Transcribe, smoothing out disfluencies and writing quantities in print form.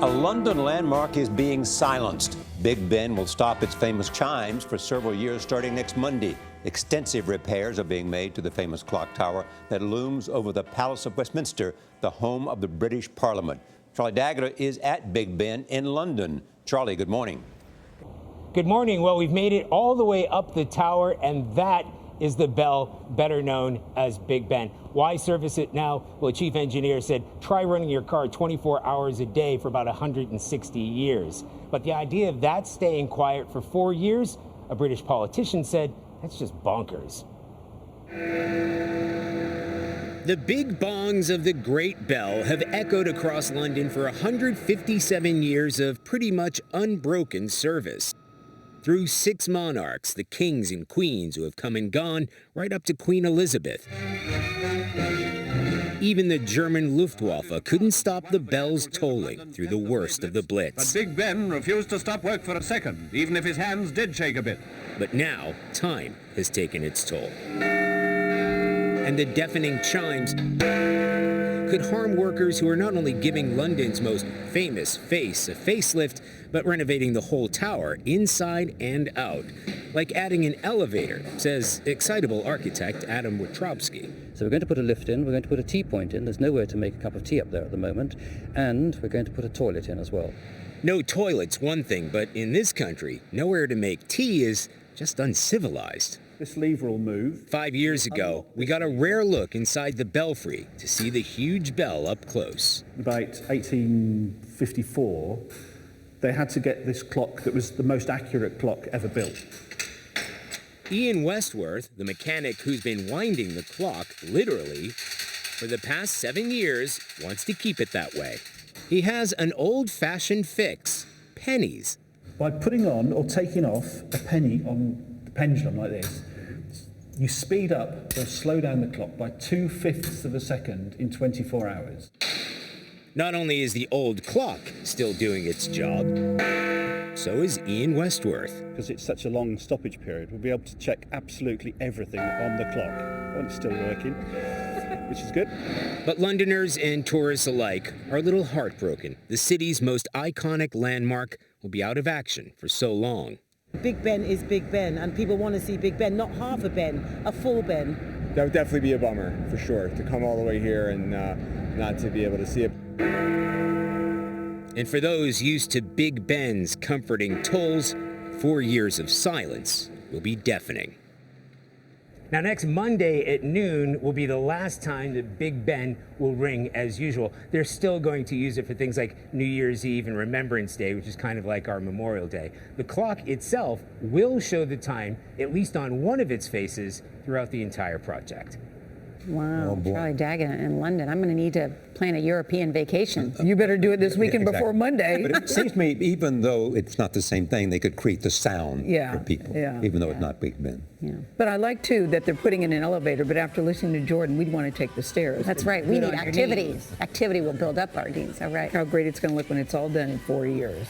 A London landmark is being silenced. Big Ben will stop its famous chimes for several years starting next Monday. Extensive repairs are being made to the famous clock tower that looms over the Palace of Westminster, the home of the British Parliament. Charlie D'Agata is at Big Ben in London. Charlie, good morning. Good morning. Well, we've made it all the way up the tower, and that is the bell better known as Big Ben. Why service it now? Well, chief engineer said, try running your car 24 hours a day for about 160 years. But the idea of that staying quiet for 4 years, a British politician said, that's just bonkers. The big bongs of the Great Bell have echoed across London for 157 years of pretty much unbroken service. Through 6 monarchs, the kings and queens who have come and gone, right up to Queen Elizabeth. Even the German Luftwaffe couldn't stop the bells tolling through the worst of the Blitz. But Big Ben refused to stop work for a second, even if his hands did shake a bit. But now, time has taken its toll. And the deafening chimes could harm workers who are not only giving London's most famous face a facelift, but renovating the whole tower inside and out. Like adding an elevator, says excitable architect Adam Wachowski. So we're going to put a lift in, we're going to put a tea point in, there's nowhere to make a cup of tea up there at the moment, and we're going to put a toilet in as well. No toilet's one thing, but in this country, nowhere to make tea is just uncivilized. This lever will move. 5 years ago, we got a rare look inside the belfry to see the huge bell up close. About 1854, they had to get this clock that was the most accurate clock ever built. Ian Westworth, the mechanic who's been winding the clock, literally, for the past 7 years, wants to keep it that way. He has an old-fashioned fix, pennies. By putting on or taking off a penny on the pendulum like this, you speed up or slow down the clock by 2/5 of a second in 24 hours. Not only is the old clock still doing its job, so is Ian Westworth. Because it's such a long stoppage period, we'll be able to check absolutely everything on the clock. Oh, it's still working, which is good. But Londoners and tourists alike are a little heartbroken. The city's most iconic landmark will be out of action for so long. Big Ben is Big Ben, and people want to see Big Ben, not half a Ben, a full Ben. That would definitely be a bummer, for sure, to come all the way here and not to be able to see it. And for those used to Big Ben's comforting tolls, 4 years of silence will be deafening. Now, next Monday at noon will be the last time that Big Ben will ring as usual. They're still going to use it for things like New Year's Eve and Remembrance Day, which is kind of like our Memorial Day. The clock itself will show the time, at least on one of its faces, throughout the entire project. Wow, Charlie D'Agata in London. I'm going to need to plan a European vacation. You better do it this weekend before Monday. But it seems to me, even though it's not the same thing, they could create the sound for people, even though it's not Big Ben. Yeah. But I like, too, that they're putting in an elevator, but after listening to Jordan, we'd want to take the stairs. That's right. We need activity. Activity will build up our needs. All right. How great it's going to look when it's all done in 4 years.